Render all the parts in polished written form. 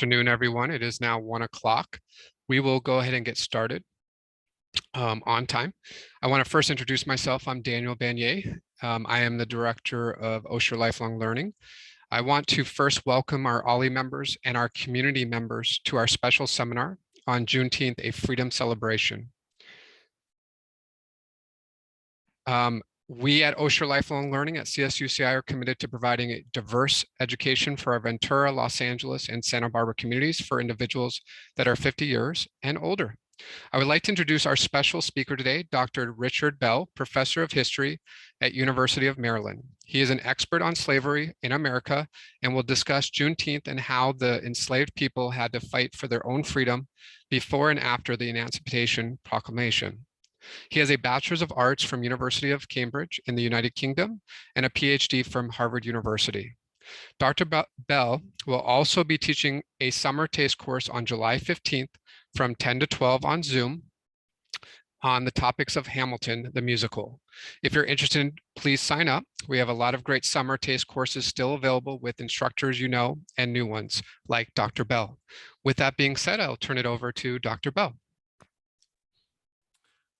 Afternoon, everyone. It is now 1 o'clock. We will go ahead and get started on time. I want to first introduce myself. I'm Daniel Banier. I am the Director of Osher Lifelong Learning. I want to first welcome our OLLI members and our community members to our special seminar on Juneteenth, a freedom celebration. We at Osher Lifelong Learning at CSUCI are committed to providing a diverse education for our Ventura, Los Angeles, and Santa Barbara communities for individuals that are 50 years and older. I would like to introduce our special speaker today, Dr. Richard Bell, Professor of History at University of Maryland. He is an expert on slavery in America and will discuss Juneteenth and how the enslaved people had to fight for their own freedom before and after the Emancipation Proclamation. He has a Bachelor's of Arts from University of Cambridge in the United Kingdom and a PhD from Harvard University. Dr. Bell will also be teaching a summer taste course on July 15th from 10 to 12 on Zoom on the topics of Hamilton, the musical. If you're interested, please sign up. We have a lot of great summer taste courses still available with instructors you know and new ones like Dr. Bell. With that being said, I'll turn it over to Dr. Bell.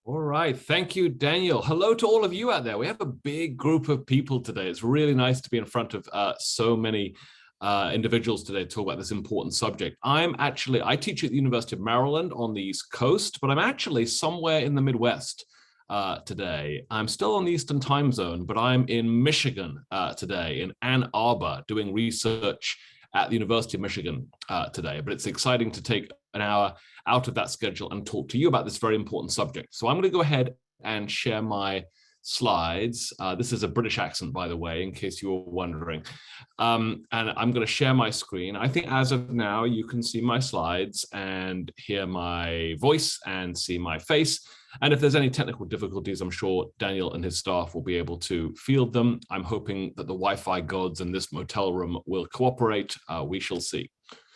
All right. Thank you, Daniel. Hello to all of you out there. We have a big group of people today. It's really nice to be in front of so many individuals today to talk about this important subject. I teach at the University of Maryland on the East Coast, but I'm actually somewhere in the Midwest today. I'm still on the Eastern time zone, but I'm in Michigan today, in Ann Arbor, doing research at the University of Michigan today. But it's exciting to take an hour out of that schedule and talk to you about this very important subject. So I'm going to go ahead and share my slides. This is a British accent, by the way, in case you were wondering. And I'm going to share my screen. I think as of now, you can see my slides and hear my voice and see my face. And if there's any technical difficulties, I'm sure Daniel and his staff will be able to field them. I'm hoping that the Wi-Fi gods in this motel room will cooperate. We shall see.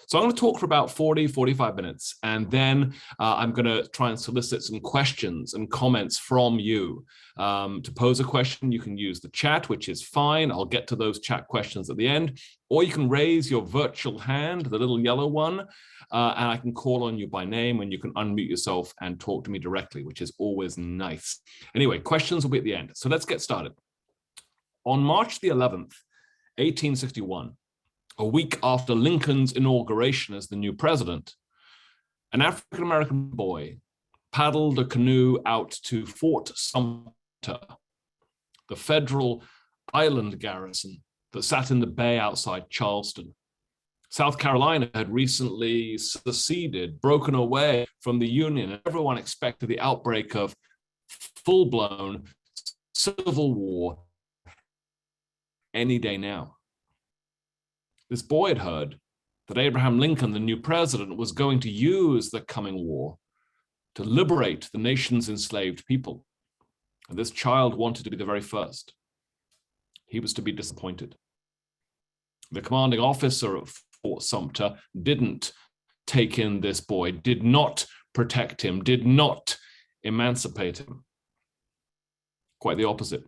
So I'm going to talk for about 45 minutes, and then I'm going to try and solicit some questions and comments from you. To pose a question, you can use the chat, which is fine. I'll get to those chat questions at the end, or you can raise your virtual hand, the little yellow one, and I can call on you by name, and you can unmute yourself and talk to me directly, which is always nice. Anyway, questions will be at the end. So let's get started. On March the 11th, 1861, a week after Lincoln's inauguration as the new president, an African-American boy paddled a canoe out to Fort Sumter, the federal island garrison that sat in the bay outside Charleston. South Carolina had recently seceded, broken away from the Union, and everyone expected the outbreak of full-blown civil war any day now. This boy had heard that Abraham Lincoln, the new president, was going to use the coming war to liberate the nation's enslaved people. And this child wanted to be the very first. He was to be disappointed. The commanding officer of Fort Sumter didn't take in this boy, did not protect him, did not emancipate him. Quite the opposite.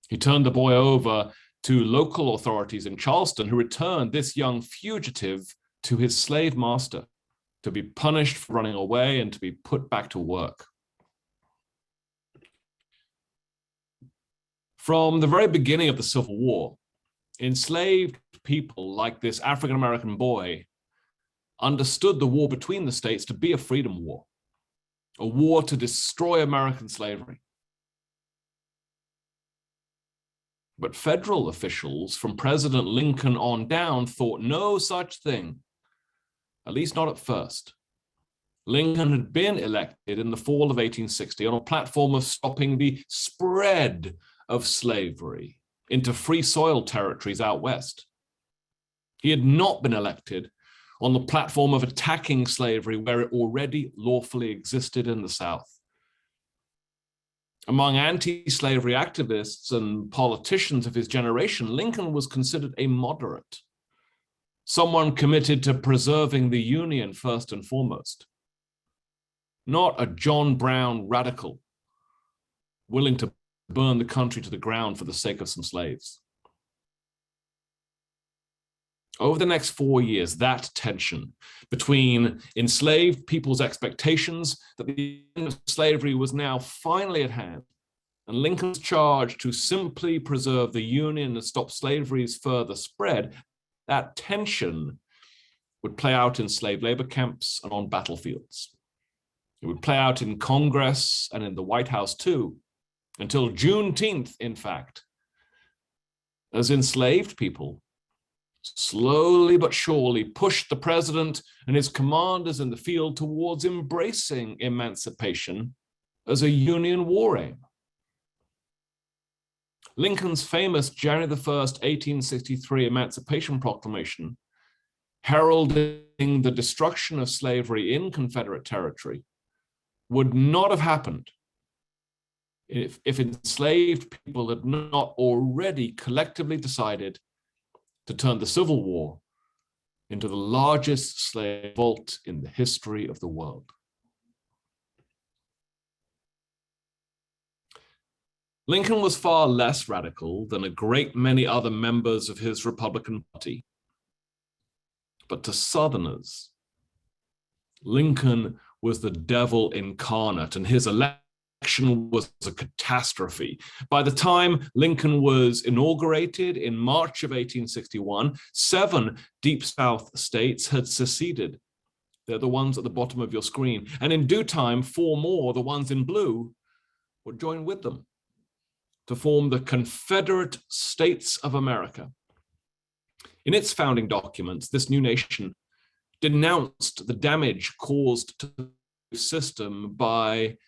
He turned the boy over to local authorities in Charleston, who returned this young fugitive to his slave master to be punished for running away and to be put back to work. From the very beginning of the Civil War, enslaved people like this African-American boy understood the war between the states to be a freedom war, a war to destroy American slavery. But federal officials from President Lincoln on down thought no such thing, at least not at first. Lincoln had been elected in the fall of 1860 on a platform of stopping the spread of slavery into free soil territories out west. He had not been elected on the platform of attacking slavery where it already lawfully existed in the South. Among anti-slavery activists and politicians of his generation, Lincoln was considered a moderate, someone committed to preserving the Union first and foremost, not a John Brown radical willing to burn the country to the ground for the sake of some slaves. Over the next 4 years, that tension between enslaved people's expectations that the end of slavery was now finally at hand, and Lincoln's charge to simply preserve the Union and stop slavery's further spread, that tension would play out in slave labor camps and on battlefields. It would play out in Congress and in the White House too, until Juneteenth, in fact, as enslaved people slowly but surely pushed the president and his commanders in the field towards embracing emancipation as a Union war aim. Lincoln's famous January 1st, 1863 Emancipation Proclamation, heralding the destruction of slavery in Confederate territory, would not have happened if enslaved people had not already collectively decided to turn the Civil War into the largest slave revolt in the history of the world. Lincoln was far less radical than a great many other members of his Republican Party. But to Southerners, Lincoln was the devil incarnate, and his election was a catastrophe. By the time Lincoln was inaugurated in March of 1861, 7 Deep South states had seceded. They're the ones at the bottom of your screen. And in due time, 4 more, the ones in blue, would join with them to form the Confederate States of America. In its founding documents, this new nation denounced the damage caused to the system by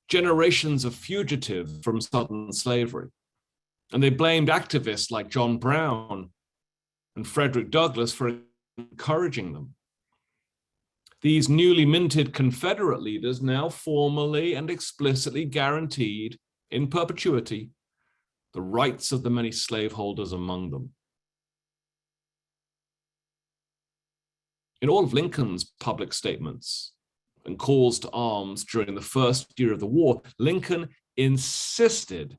generations of fugitives from Southern slavery. And they blamed activists like John Brown and Frederick Douglass for encouraging them. These newly minted Confederate leaders now formally and explicitly guaranteed in perpetuity the rights of the many slaveholders among them. In all of Lincoln's public statements and calls to arms during the first year of the war, Lincoln insisted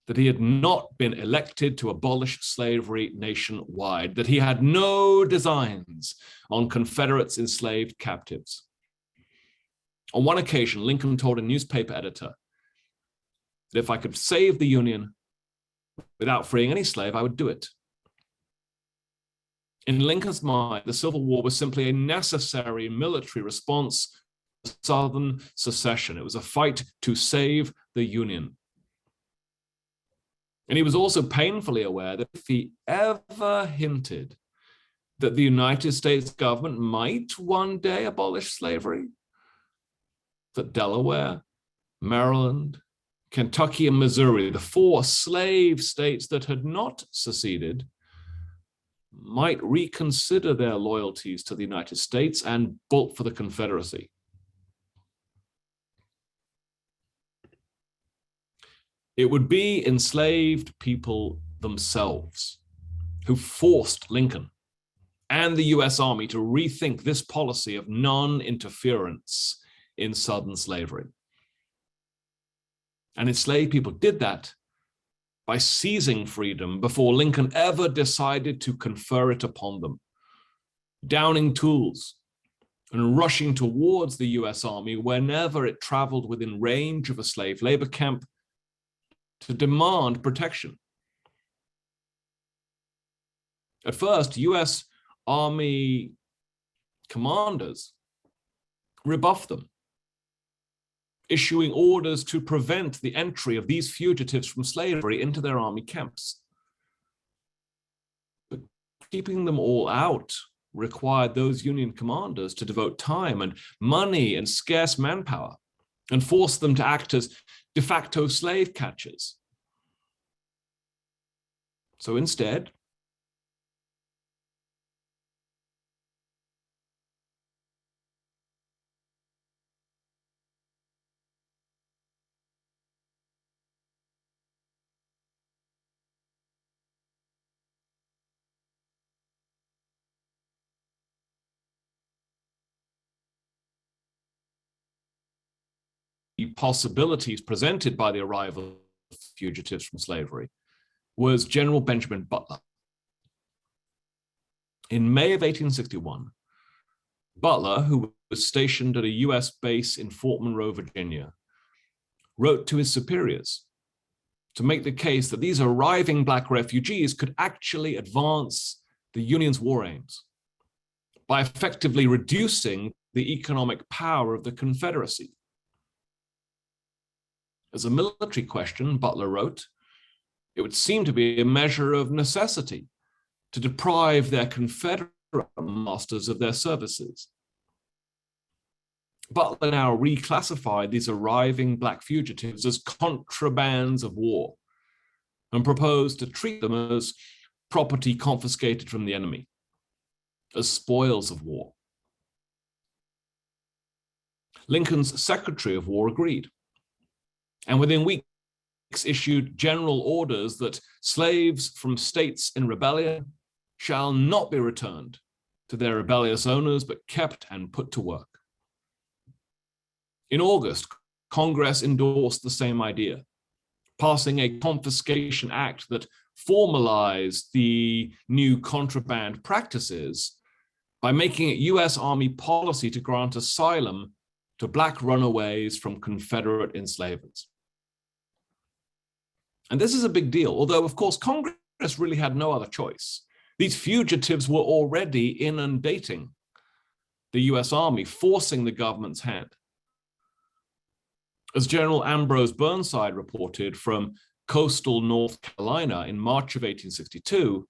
that he had not been elected to abolish slavery nationwide, that he had no designs on Confederates enslaved captives. On one occasion, Lincoln told a newspaper editor that if I could save the Union without freeing any slave, I would do it. In Lincoln's mind, the Civil War was simply a necessary military response to Southern secession. It was a fight to save the Union. And he was also painfully aware that if he ever hinted that the United States government might one day abolish slavery, that Delaware, Maryland, Kentucky, and Missouri, the 4 slave states that had not seceded, might reconsider their loyalties to the United States and bolt for the Confederacy. It would be enslaved people themselves who forced Lincoln and the US Army to rethink this policy of non-interference in Southern slavery. And enslaved people did that by seizing freedom before Lincoln ever decided to confer it upon them, downing tools and rushing towards the US Army whenever it traveled within range of a slave labor camp to demand protection. At first, US Army commanders rebuffed them, issuing orders to prevent the entry of these fugitives from slavery into their army camps. But keeping them all out required those Union commanders to devote time and money and scarce manpower and force them to act as de facto slave catchers. So instead, the possibilities presented by the arrival of fugitives from slavery was General Benjamin Butler. In May of 1861, Butler, who was stationed at a US base in Fort Monroe, Virginia, wrote to his superiors to make the case that these arriving Black refugees could actually advance the Union's war aims by effectively reducing the economic power of the Confederacy. As a military question, Butler wrote, it would seem to be a measure of necessity to deprive their Confederate masters of their services. Butler now reclassified these arriving Black fugitives as contrabands of war and proposed to treat them as property confiscated from the enemy, as spoils of war. Lincoln's Secretary of War agreed, and within weeks issued general orders that slaves from states in rebellion shall not be returned to their rebellious owners, but kept and put to work. In August, Congress endorsed the same idea, passing a confiscation act that formalized the new contraband practices by making it US Army policy to grant asylum to Black runaways from Confederate enslavers. And this is a big deal, although, of course, Congress really had no other choice. These fugitives were already inundating the US Army, forcing the government's hand. As General Ambrose Burnside reported from coastal North Carolina in March of 1862,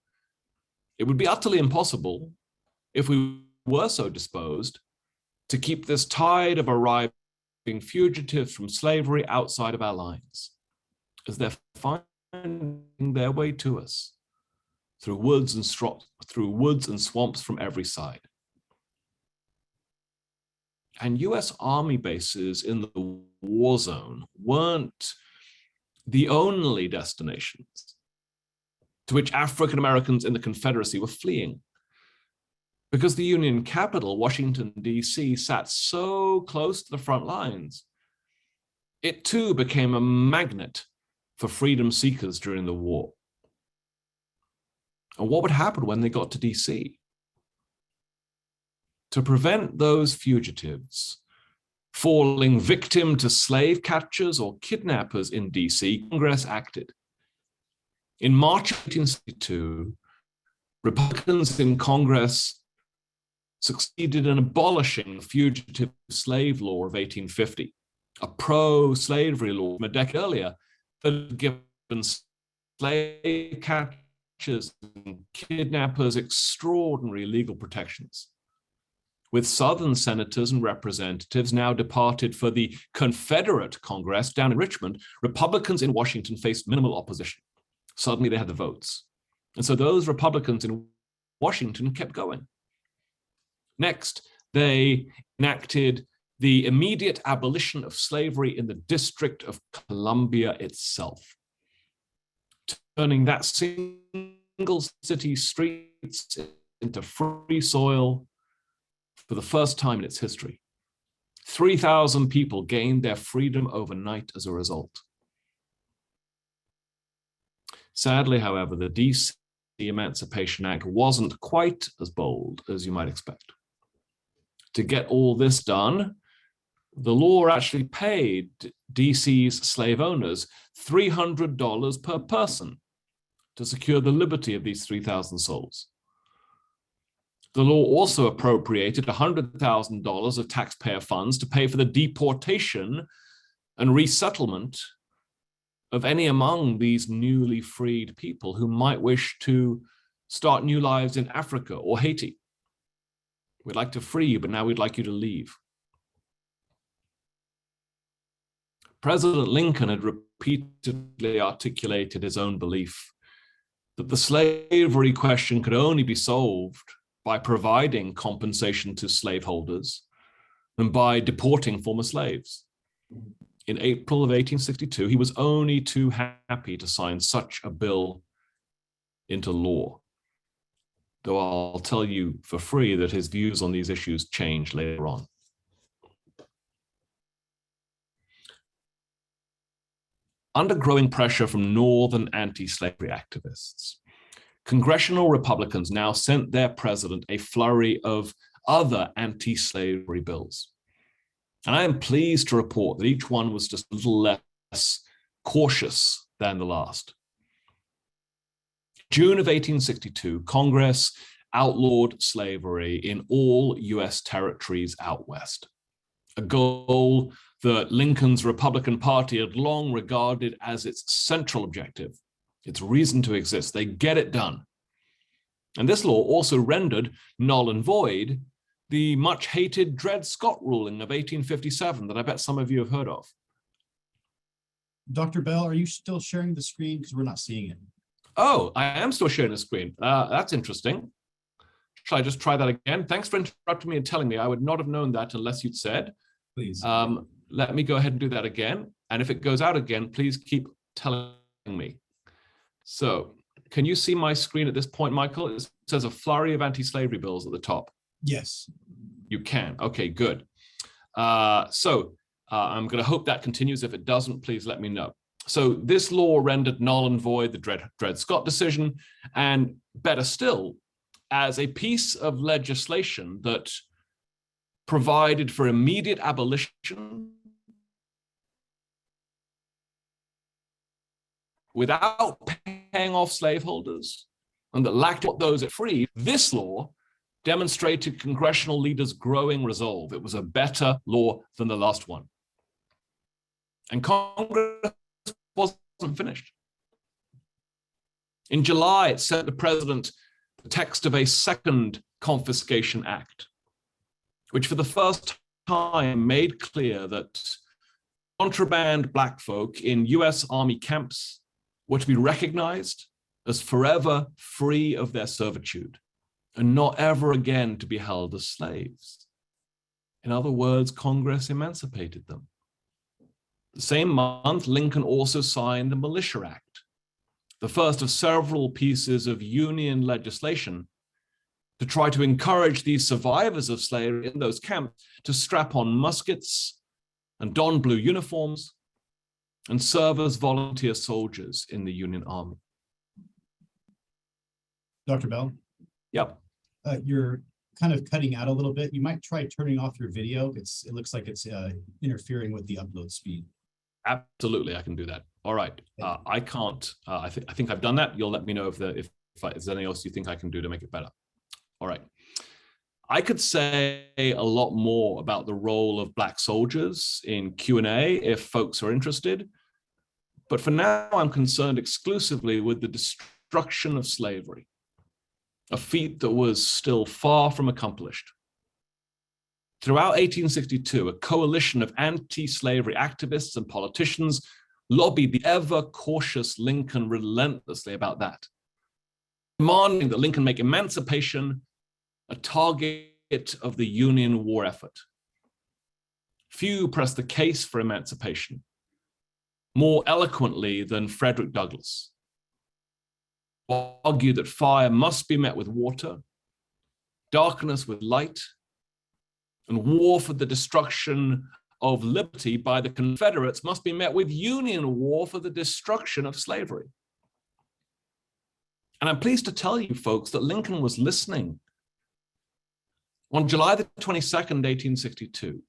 it would be utterly impossible, if we were so disposed, to keep this tide of arriving fugitives from slavery outside of our lines, as they're finding their way to us through woods and swamps from every side. And US Army bases in the war zone weren't the only destinations to which African Americans in the Confederacy were fleeing, because the Union capital, Washington, D.C., sat so close to the front lines. It too became a magnet for freedom seekers during the war. And what would happen when they got to D.C.? To prevent those fugitives falling victim to slave catchers or kidnappers in D.C., Congress acted. In March 1862, Republicans in Congress succeeded in abolishing the Fugitive Slave Law of 1850, a pro-slavery law from a decade earlier that had given slave catchers and kidnappers extraordinary legal protections. With Southern senators and representatives now departed for the Confederate Congress down in Richmond, Republicans in Washington faced minimal opposition. Suddenly they had the votes. And so those Republicans in Washington kept going. Next, they enacted the immediate abolition of slavery in the District of Columbia itself, turning that single city streets into free soil for the first time in its history. 3,000 people gained their freedom overnight as a result. Sadly, however, the D.C. Emancipation Act wasn't quite as bold as you might expect. To get all this done, the law actually paid D.C.'s slave owners $300 per person to secure the liberty of these 3,000 souls. The law also appropriated $100,000 of taxpayer funds to pay for the deportation and resettlement of any among these newly freed people who might wish to start new lives in Africa or Haiti. We'd like to free you, but now we'd like you to leave. President Lincoln had repeatedly articulated his own belief that the slavery question could only be solved by providing compensation to slaveholders and by deporting former slaves. In April of 1862, he was only too happy to sign such a bill into law, though I'll tell you for free that his views on these issues changed later on. Under growing pressure from northern anti-slavery activists, congressional Republicans now sent their president a flurry of other anti-slavery bills. And I am pleased to report that each one was just a little less cautious than the last. June of 1862, Congress outlawed slavery in all US territories out west, a goal that Lincoln's Republican Party had long regarded as its central objective, its reason to exist. They get it done. And this law also rendered null and void the much hated Dred Scott ruling of 1857 that I bet some of you have heard of. Dr. Bell, are you still sharing the screen? Because we're not seeing it. Oh, I am still sharing the screen. That's interesting. Shall I just try that again? Thanks for interrupting me and telling me. I would not have known that unless you'd said. Please. Let me go ahead and do that again. And if it goes out again, please keep telling me. So can you see my screen at this point, Michael? It says a flurry of anti-slavery bills at the top. Yes. You can. Okay, good. I'm going to hope that continues. If it doesn't, please let me know. So this law rendered null and void the Dred Scott decision, and better still, as a piece of legislation that provided for immediate abolition without paying off slaveholders, and that lacked what those it freed, this law demonstrated congressional leaders' growing resolve. It was a better law than the last one. And Congress wasn't finished. In July, it sent the president the text of a second Confiscation Act, which for the first time made clear that contraband Black folk in US Army camps were to be recognized as forever free of their servitude and not ever again to be held as slaves. In other words, Congress emancipated them. The same month, Lincoln also signed the Militia Act, the first of several pieces of Union legislation to try to encourage these survivors of slavery in those camps to strap on muskets and don blue uniforms and serve as volunteer soldiers in the Union Army. Dr. Bell? Yep. You're kind of cutting out a little bit. You might try turning off your video. It looks like it's interfering with the upload speed. Absolutely, I can do that. All right. I can't. I think I've done that. You'll let me know if there's anything else you think I can do to make it better. All right. I could say a lot more about the role of Black soldiers in Q&A if folks are interested. But for now, I'm concerned exclusively with the destruction of slavery, a feat that was still far from accomplished. Throughout 1862, a coalition of anti-slavery activists and politicians lobbied the ever-cautious Lincoln relentlessly about that, demanding that Lincoln make emancipation a target of the Union war effort. Few pressed the case for emancipation more eloquently than Frederick Douglass, who argued that fire must be met with water, darkness with light, and war for the destruction of liberty by the Confederates must be met with Union war for the destruction of slavery. And I'm pleased to tell you, folks, that Lincoln was listening. On July the 22nd, 1862,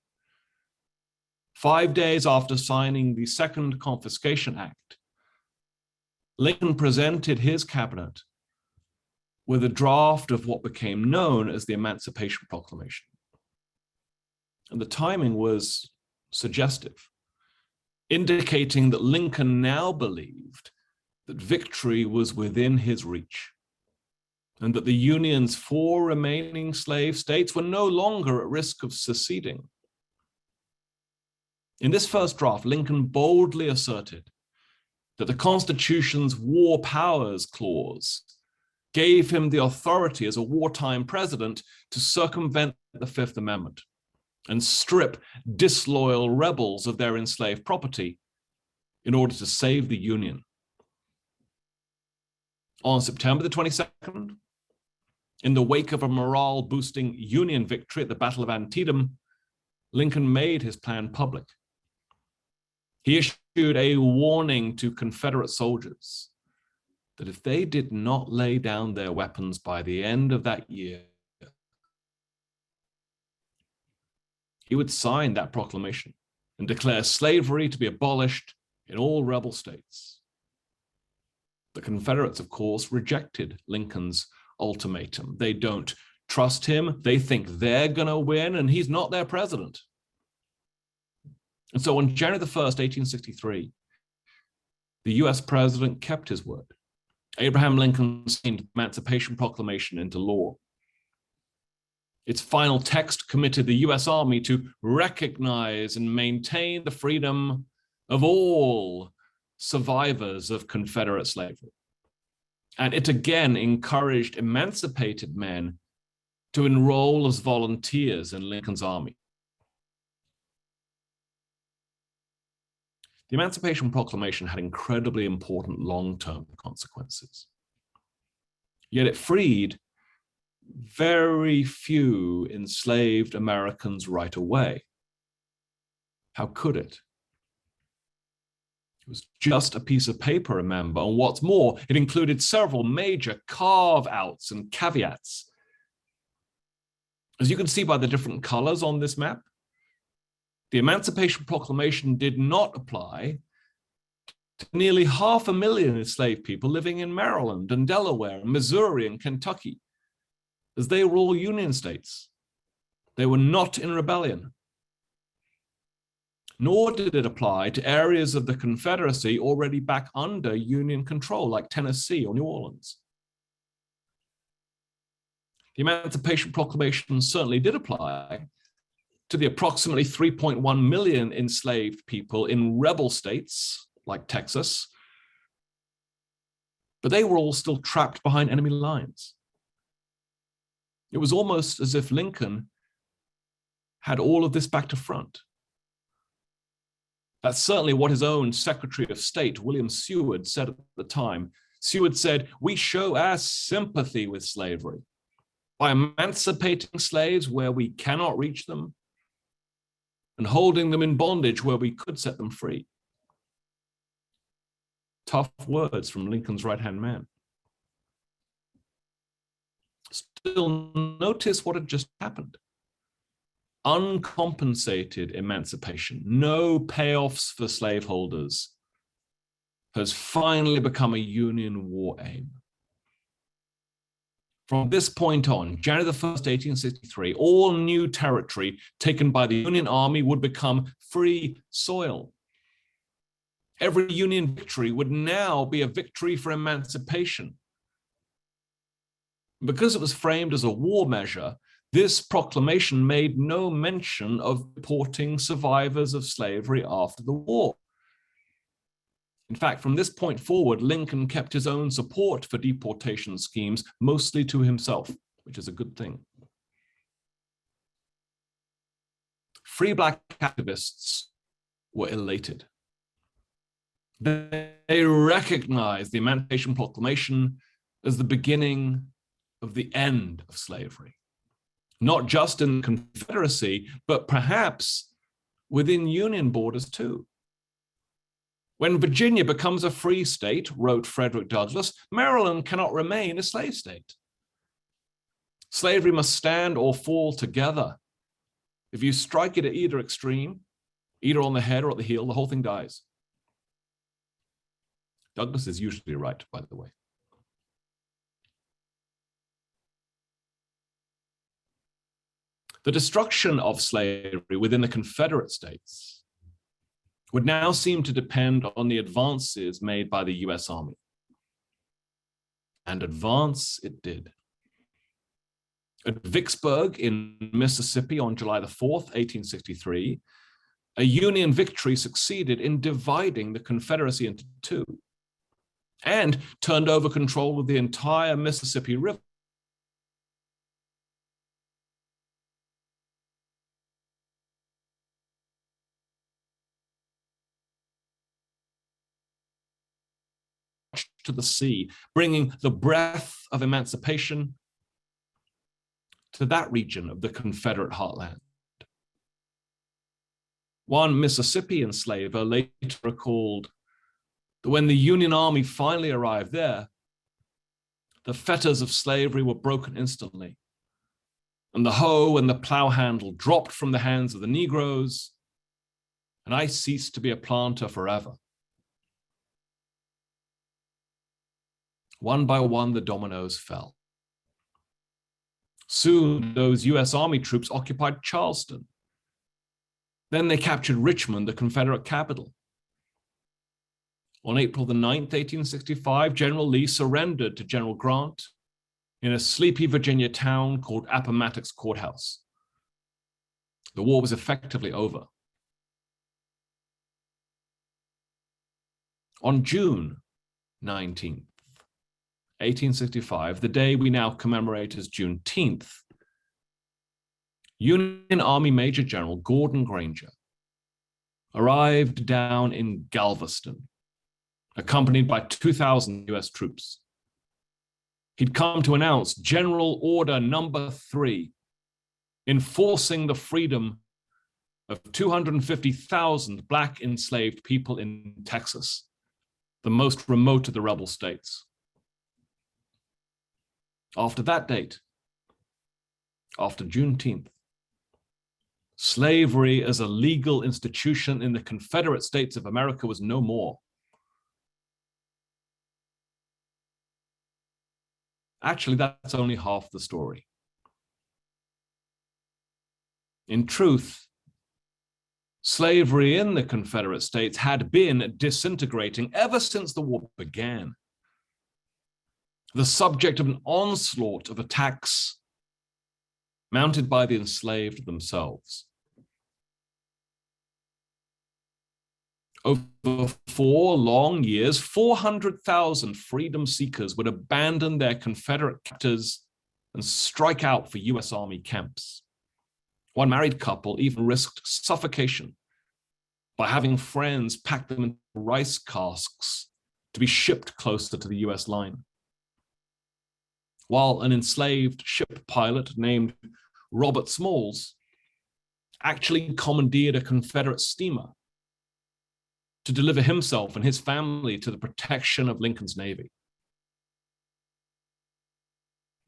5 days after signing the Second Confiscation Act, Lincoln presented his cabinet with a draft of what became known as the Emancipation Proclamation. And the timing was suggestive, indicating that Lincoln now believed that victory was within his reach, and that the Union's 4 remaining slave states were no longer at risk of seceding. In this first draft, Lincoln boldly asserted that the Constitution's War Powers Clause gave him the authority as a wartime president to circumvent the Fifth Amendment and strip disloyal rebels of their enslaved property in order to save the Union. On September the 22nd, in the wake of a morale-boosting Union victory at the Battle of Antietam, Lincoln made his plan public. He issued a warning to Confederate soldiers that if they did not lay down their weapons by the end of that year, he would sign that proclamation and declare slavery to be abolished in all rebel states. The Confederates, of course, rejected Lincoln's ultimatum. They don't trust him. They think they're going to win, and he's not their president. And so on January the 1st, 1863, the US president kept his word. Abraham Lincoln signed the Emancipation Proclamation into law. Its final text committed the US Army to recognize and maintain the freedom of all survivors of Confederate slavery. And it again encouraged emancipated men to enroll as volunteers in Lincoln's army. The Emancipation Proclamation had incredibly important long-term consequences. Yet it freed very few enslaved Americans right away. How could it? It was just a piece of paper, remember, and what's more, it included several major carve-outs and caveats. As you can see by the different colors on this map, the Emancipation Proclamation did not apply to nearly 500,000 enslaved people living in Maryland and Delaware, and Missouri and Kentucky, as they were all Union states. They were not in rebellion. Nor did it apply to areas of the Confederacy already back under Union control, like Tennessee or New Orleans. The Emancipation Proclamation certainly did apply to the approximately 3.1 million enslaved people in rebel states like Texas, but they were all still trapped behind enemy lines. It was almost as if Lincoln had all of this back to front. That's certainly what his own Secretary of State, William Seward, said at the time. Seward said, "We show our sympathy with slavery by emancipating slaves where we cannot reach them and holding them in bondage where we could set them free." Tough words from Lincoln's right-hand man. Still, notice what had just happened. Uncompensated emancipation, no payoffs for slaveholders, has finally become a Union war aim. From this point on, January the 1st, 1863, all new territory taken by the Union Army would become free soil. Every Union victory would now be a victory for emancipation. Because it was framed as a war measure, this proclamation made no mention of deporting survivors of slavery after the war. In fact, from this point forward, Lincoln kept his own support for deportation schemes mostly to himself, which is a good thing. Free Black activists were elated. They recognized the Emancipation Proclamation as the beginning of the end of slavery, not just in the Confederacy, but perhaps within Union borders too. When Virginia becomes a free state, wrote Frederick Douglass, Maryland cannot remain a slave state. Slavery must stand or fall together. If you strike it at either extreme, either on the head or at the heel, the whole thing dies. Douglass is usually right, by the way. The destruction of slavery within the Confederate States would now seem to depend on the advances made by the US Army. And advance it did. At Vicksburg in Mississippi on July the 4th, 1863, a Union victory succeeded in dividing the Confederacy into two and turned over control of the entire Mississippi River. To the sea, bringing the breath of emancipation to that region of the Confederate heartland. One Mississippi enslaver later recalled that when the Union Army finally arrived there, the fetters of slavery were broken instantly, and the hoe and the plow handle dropped from the hands of the Negroes, and I ceased to be a planter forever. One by one, the dominoes fell. Soon, those US Army troops occupied Charleston. Then they captured Richmond, the Confederate capital. On April the 9th, 1865, General Lee surrendered to General Grant in a sleepy Virginia town called Appomattox Courthouse. The war was effectively over. On June 19th, 1865, the day we now commemorate as Juneteenth, Union Army Major General Gordon Granger arrived down in Galveston, accompanied by 2,000 US troops. He'd come to announce General Order Number 3, enforcing the freedom of 250,000 Black enslaved people in Texas, the most remote of the rebel states. After that date, after Juneteenth, slavery as a legal institution in the Confederate States of America was no more. Actually, that's only half the story. In truth, slavery in the Confederate States had been disintegrating ever since the war began, the subject of an onslaught of attacks mounted by the enslaved themselves. Over 4 long years, 400,000 freedom seekers would abandon their Confederate captors and strike out for US Army camps. One married couple even risked suffocation by having friends pack them in rice casks to be shipped closer to the US line. While an enslaved ship pilot named Robert Smalls actually commandeered a Confederate steamer to deliver himself and his family to the protection of Lincoln's Navy.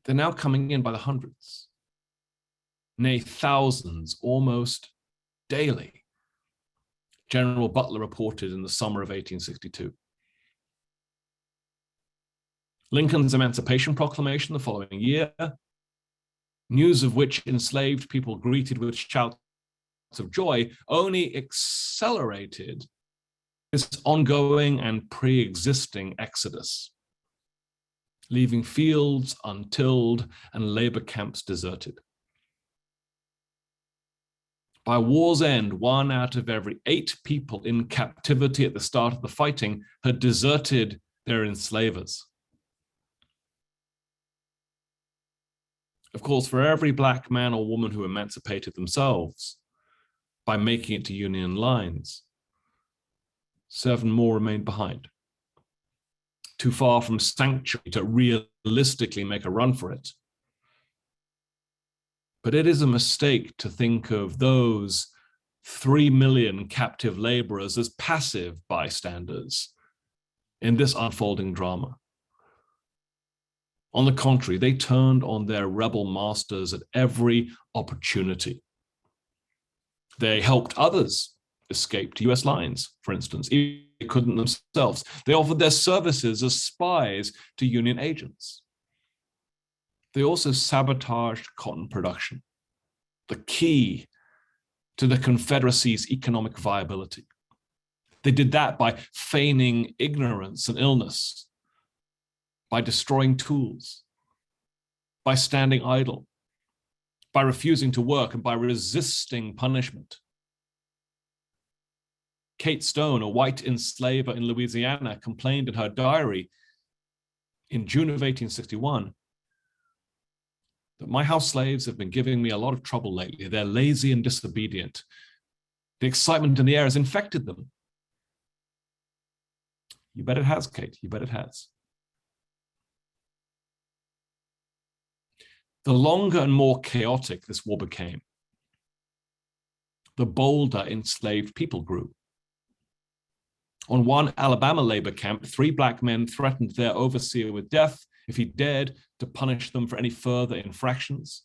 They're now coming in by the hundreds, nay, thousands, almost daily, General Butler reported in the summer of 1862. Lincoln's Emancipation Proclamation the following year, news of which enslaved people greeted with shouts of joy, only accelerated this ongoing and pre-existing exodus, leaving fields untilled and labor camps deserted. By war's end, 1 out of every 8 people in captivity at the start of the fighting had deserted their enslavers. Of course, for every Black man or woman who emancipated themselves by making it to Union lines, 7 more remained behind, too far from sanctuary to realistically make a run for it. But it is a mistake to think of those 3 million captive laborers as passive bystanders in this unfolding drama. On the contrary, they turned on their rebel masters at every opportunity. They helped others escape to US lines, for instance, even if they couldn't themselves. They offered their services as spies to Union agents. They also sabotaged cotton production, the key to the Confederacy's economic viability. They did that by feigning ignorance and illness, by destroying tools, by standing idle, by refusing to work, and by resisting punishment. Kate Stone, a white enslaver in Louisiana, complained in her diary in June of 1861 that my house slaves have been giving me a lot of trouble lately. They're lazy and disobedient. The excitement in the air has infected them. You bet it has, Kate. You bet it has. The longer and more chaotic this war became, the bolder enslaved people grew. On one Alabama labor camp, 3 Black men threatened their overseer with death if he dared to punish them for any further infractions.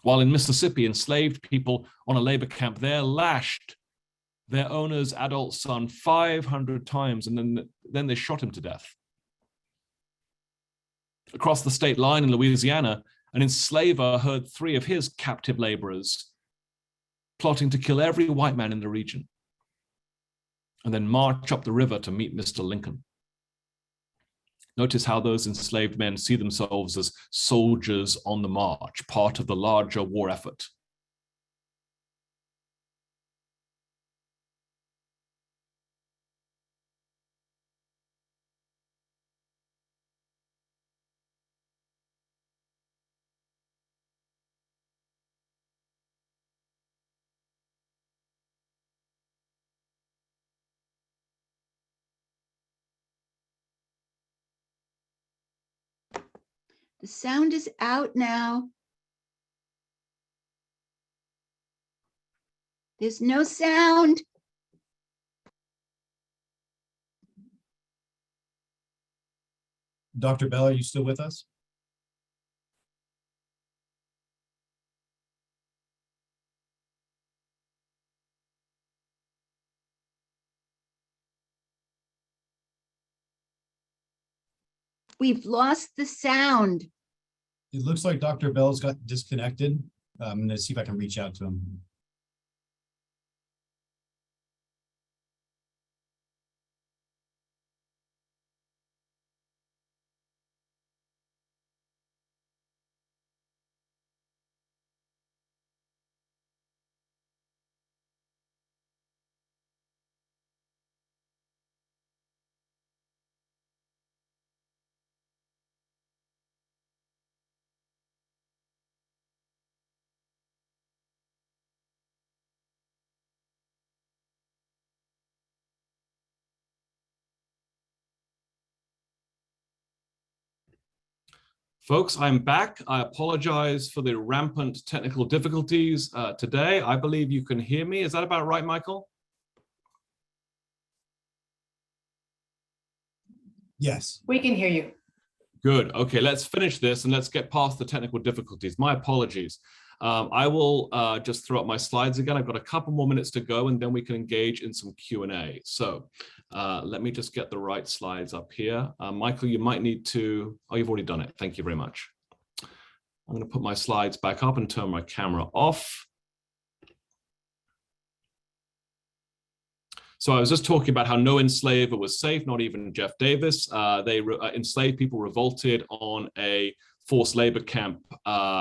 While in Mississippi, enslaved people on a labor camp there lashed their owner's adult son 500 times, and then they shot him to death. Across the state line in Louisiana, an enslaver heard 3 of his captive laborers plotting to kill every white man in the region and then march up the river to meet Mr. Lincoln. Notice how those enslaved men see themselves as soldiers on the march, part of the larger war effort. The sound is out now. There's no sound. Dr. Bell, are you still with us? We've lost the sound. It looks like Dr. Bell's got disconnected. I'm going to see if I can reach out to him. Folks, I'm back. I apologize for the rampant technical difficulties today. I believe you can hear me. Is that about right, Michael? Yes. We can hear you. Good. Okay, let's finish this and let's get past the technical difficulties. My apologies. I will just throw up my slides again. I've got a couple more minutes to go and then we can engage in some Q&A. So let me just get the right slides up here. Michael, you might need to, oh, you've already done it. Thank you very much. I'm going to put my slides back up and turn my camera off. So I was just talking about how no enslaver was safe, not even Jeff Davis. Enslaved people revolted on a forced labor camp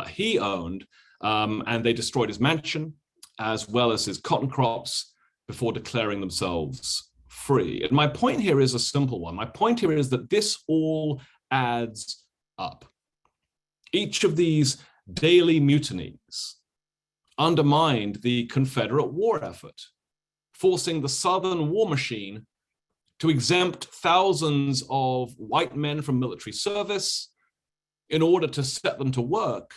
he owned, and they destroyed his mansion as well as his cotton crops before declaring themselves free. And my point here is a simple one. My point here is that this all adds up. Each of these daily mutinies undermined the Confederate war effort, forcing the Southern war machine to exempt thousands of white men from military service in order to set them to work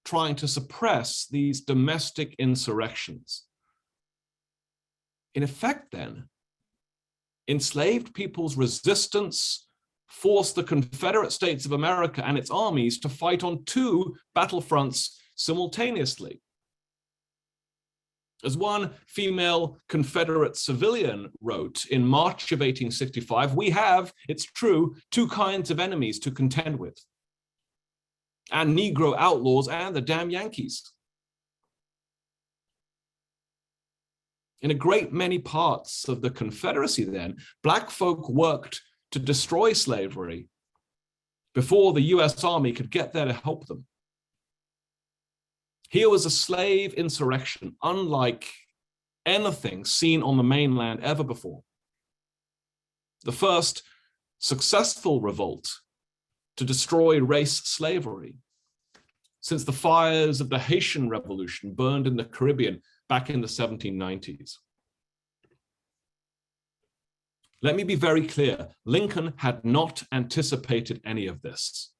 trying to suppress these domestic insurrections. In effect, then, enslaved people's resistance forced the Confederate States of America and its armies to fight on 2 battlefronts simultaneously. As one female Confederate civilian wrote in March of 1865, we have, it's true, 2 kinds of enemies to contend with, and Negro outlaws and the damn Yankees. In a great many parts of the Confederacy then, Black folk worked to destroy slavery before the US Army could get there to help them. Here was a slave insurrection unlike anything seen on the mainland ever before. The first successful revolt to destroy race slavery since the fires of the Haitian Revolution burned in the Caribbean back in the 1790s. Let me be very clear, Lincoln had not anticipated any of this.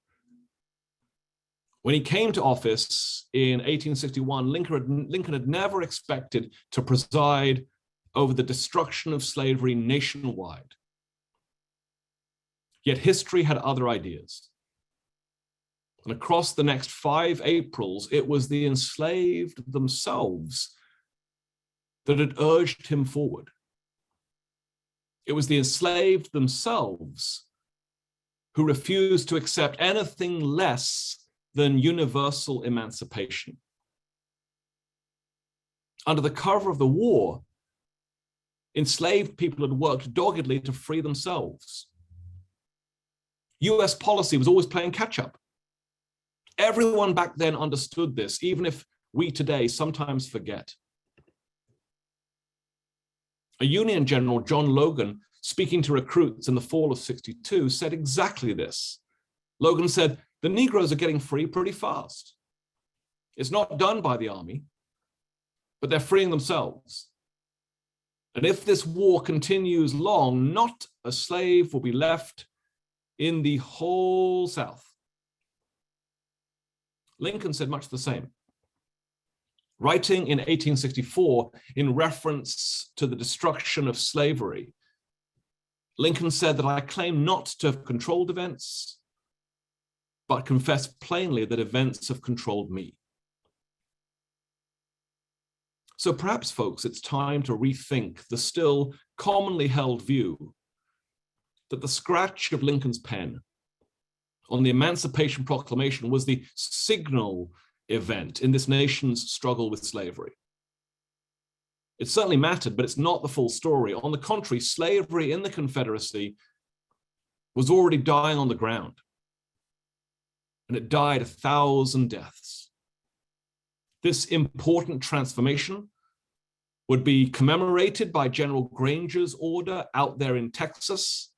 When he came to office in 1861, Lincoln had never expected to preside over the destruction of slavery nationwide. Yet history had other ideas. And across the next 5 Aprils, it was the enslaved themselves that had urged him forward. It was the enslaved themselves who refused to accept anything less than universal emancipation. Under the cover of the war, enslaved people had worked doggedly to free themselves. US policy was always playing catch up. Everyone back then understood this, even if we today sometimes forget. A Union general, John Logan, speaking to recruits in the fall of '62, said exactly this. Logan said, the Negroes are getting free pretty fast. It's not done by the army, but they're freeing themselves. And if this war continues long, not a slave will be left in the whole South. Lincoln said much the same. Writing in 1864 in reference to the destruction of slavery, Lincoln said that I claim not to have controlled events, but confess plainly that events have controlled me. So perhaps, folks, it's time to rethink the still commonly held view that the scratch of Lincoln's pen on the Emancipation Proclamation was the signal event in this nation's struggle with slavery. It certainly mattered, but it's not the full story. On the contrary, slavery in the Confederacy was already dying on the ground, and it died 1,000 deaths. This important transformation would be commemorated by General Granger's order out there in Texas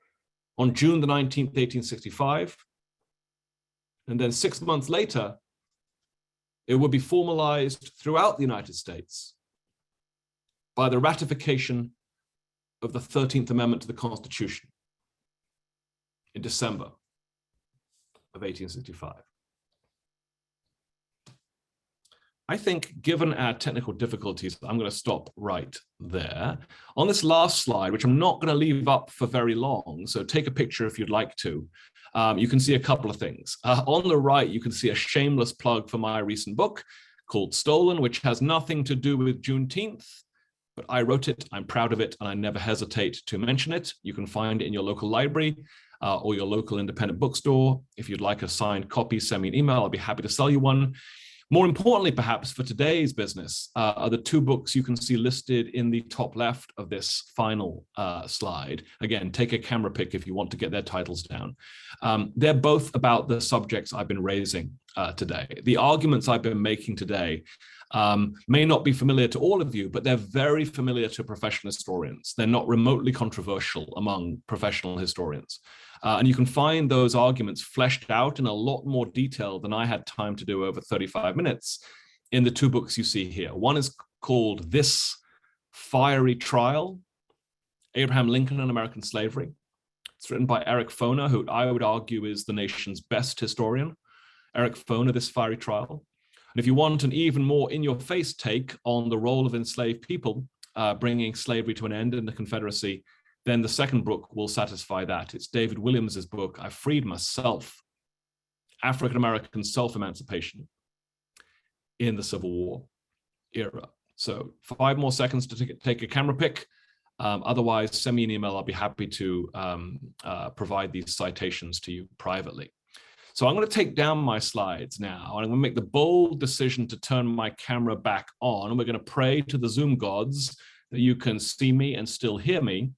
on June the 19th, 1865. And then 6 months later, it would be formalized throughout the United States by the ratification of the 13th Amendment to the Constitution in December of 1865. I think, given our technical difficulties, I'm going to stop right there. On this last slide, which I'm not going to leave up for very long, so take a picture if you'd like to, you can see a couple of things. On the right, you can see a shameless plug for my recent book called Stolen, which has nothing to do with Juneteenth, but I wrote it, I'm proud of it, and I never hesitate to mention it. You can find it in your local library or your local independent bookstore. If you'd like a signed copy, send me an email. I'll be happy to sell you one. More importantly, perhaps, for today's business, are the two books you can see listed in the top left of this final slide. Again, take a camera pic if you want to get their titles down. They're both about the subjects I've been raising today. The arguments I've been making today may not be familiar to all of you, but they're very familiar to professional historians. They're not remotely controversial among professional historians. And you can find those arguments fleshed out in a lot more detail than I had time to do over 35 minutes in the two books you see here. One is called This Fiery Trial, Abraham Lincoln and American Slavery. It's written by Eric Foner, who I would argue is the nation's best historian. Eric Foner, This Fiery Trial. And if you want an even more in-your-face take on the role of enslaved people bringing slavery to an end in the Confederacy, then the second book will satisfy that. It's David Williams's book, I Freed Myself, African-American Self-Emancipation in the Civil War era. So 5 more seconds to take a camera pic. Otherwise, send me an email. I'll be happy to provide these citations to you privately. So I'm going to take down my slides now, and I'm going to make the bold decision to turn my camera back on. And we're going to pray to the Zoom gods that you can see me and still hear me.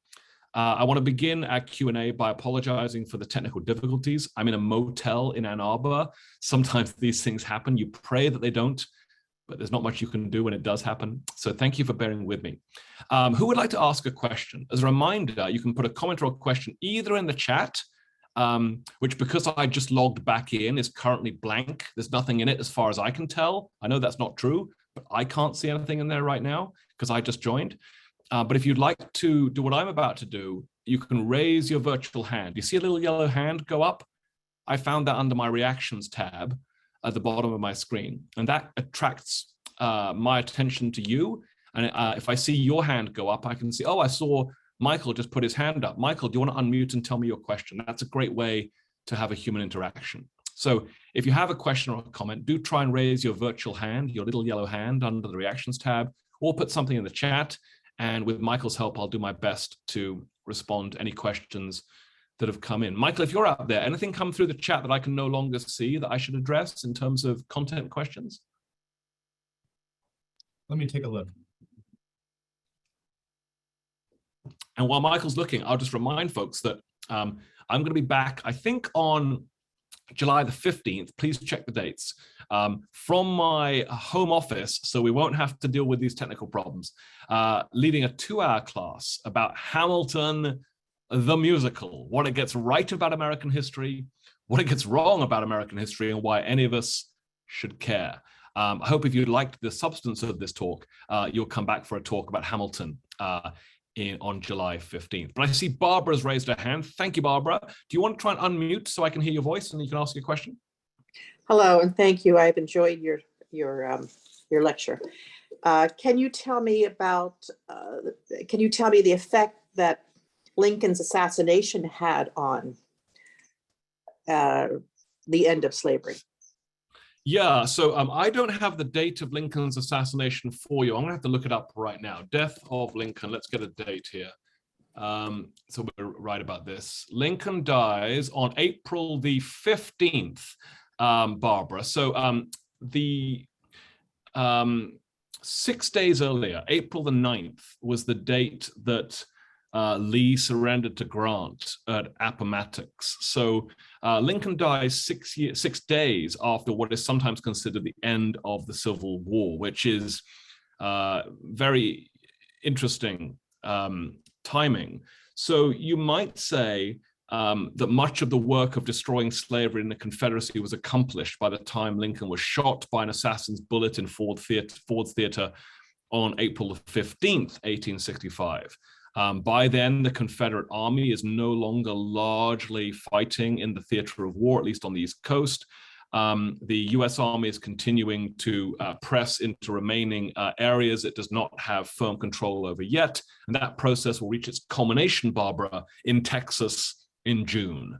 I want to begin our Q&A by apologizing for the technical difficulties. I'm in a motel in Ann Arbor. Sometimes these things happen. You pray that they don't, but there's not much you can do when it does happen. So thank you for bearing with me. Who would like to ask a question? As a reminder, you can put a comment or a question either in the chat, which, because I just logged back in, is currently blank. There's nothing in it as far as I can tell. I know that's not true, but I can't see anything in there right now because I just joined. But if you'd like to do what I'm about to do, you can raise your virtual hand. You see a little yellow hand go up? I found that under my reactions tab at the bottom of my screen. And that attracts my attention to you. And if I see your hand go up, I can see, oh, I saw Michael just put his hand up. Michael, do you want to unmute and tell me your question? That's a great way to have a human interaction. So if you have a question or a comment, do try and raise your virtual hand, your little yellow hand under the reactions tab, or put something in the chat. And with Michael's help, I'll do my best to respond to any questions that have come in. Michael, if you're out there, anything come through the chat that I can no longer see that I should address in terms of content questions? Let me take a look. And while Michael's looking, I'll just remind folks that I'm going to be back, I think, on July the 15th. Please check the dates. From my home office, so we won't have to deal with these technical problems, leading a 2-hour class about Hamilton, the musical, what it gets right about American history, what it gets wrong about American history, and why any of us should care. I hope if you liked the substance of this talk, you'll come back for a talk about Hamilton on July 15th. But I see Barbara's raised her hand. Thank you, Barbara. Do you want to try and unmute so I can hear your voice and you can ask your question? Hello, and thank you. I've enjoyed your lecture. Can you tell me about, the effect that Lincoln's assassination had on the end of slavery? Yeah, so I don't have the date of Lincoln's assassination for you. I'm gonna have to look it up right now. Death of Lincoln, let's get a date here. So we're right about this. Lincoln dies on April the 15th, Barbara. So the 6 days earlier, April the 9th, was the date that Lee surrendered to Grant at Appomattox. So Lincoln dies 6 days after what is sometimes considered the end of the Civil War, which is very interesting timing. So you might say that much of the work of destroying slavery in the Confederacy was accomplished by the time Lincoln was shot by an assassin's bullet in Ford's Theater on April the 15th, 1865. By then, the Confederate Army is no longer largely fighting in the theater of war, at least on the East Coast. The US Army is continuing to press into remaining areas it does not have firm control over yet. And that process will reach its culmination, Barbara, in Texas in June.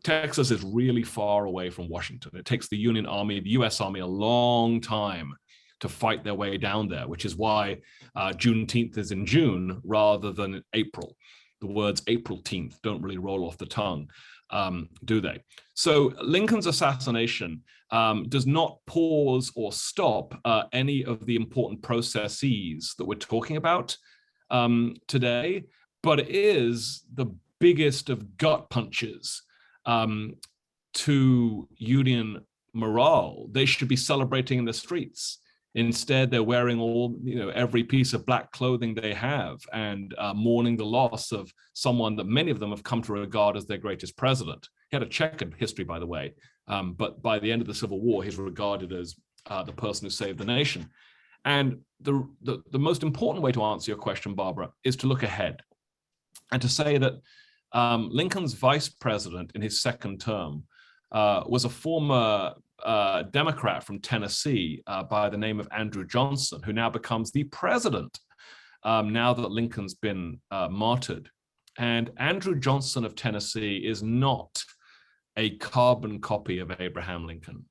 Texas is really far away from Washington. It takes the Union Army, the US Army, a long time to fight their way down there, which is why Juneteenth is in June rather than April. The words April-teenth don't really roll off the tongue, do they? So Lincoln's assassination does not pause or stop any of the important processes that we're talking about today, but it is the biggest of gut punches to Union morale. They should be celebrating in the streets. Instead, they're wearing every piece of black clothing they have and mourning the loss of someone that many of them have come to regard as their greatest president. He had a checkered history, by the way, but by the end of the Civil War, he's regarded as the person who saved the nation. And the most important way to answer your question, Barbara, is to look ahead and to say that Lincoln's vice president in his second term was a former Democrat from Tennessee by the name of Andrew Johnson, who now becomes the president now that Lincoln's been martyred. And Andrew Johnson of Tennessee is not a carbon copy of Abraham Lincoln.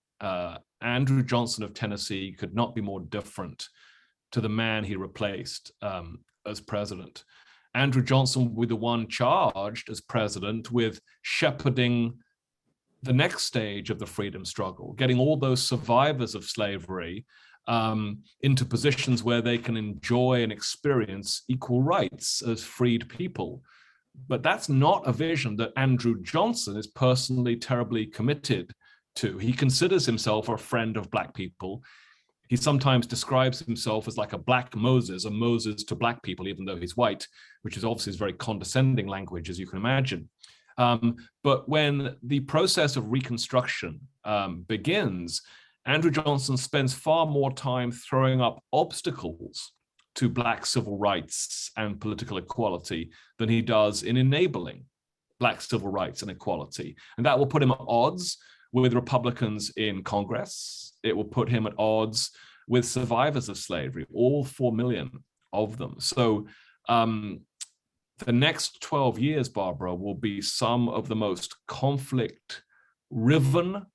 Andrew Johnson of Tennessee could not be more different to the man he replaced as president. Andrew Johnson would be the one charged as president with shepherding the next stage of the freedom struggle, getting all those survivors of slavery into positions where they can enjoy and experience equal rights as freed people. But that's not a vision that Andrew Johnson is personally terribly committed to. He considers himself a friend of Black people. He sometimes describes himself as like a Black Moses, a Moses to Black people, even though he's white, which is obviously very condescending language, as you can imagine. But when the process of Reconstruction begins, Andrew Johnson spends far more time throwing up obstacles to Black civil rights and political equality than he does in enabling Black civil rights and equality. And that will put him at odds with Republicans in Congress. It will put him at odds with survivors of slavery, all 4 million of them. So the next 12 years, Barbara, will be some of the most conflict-riven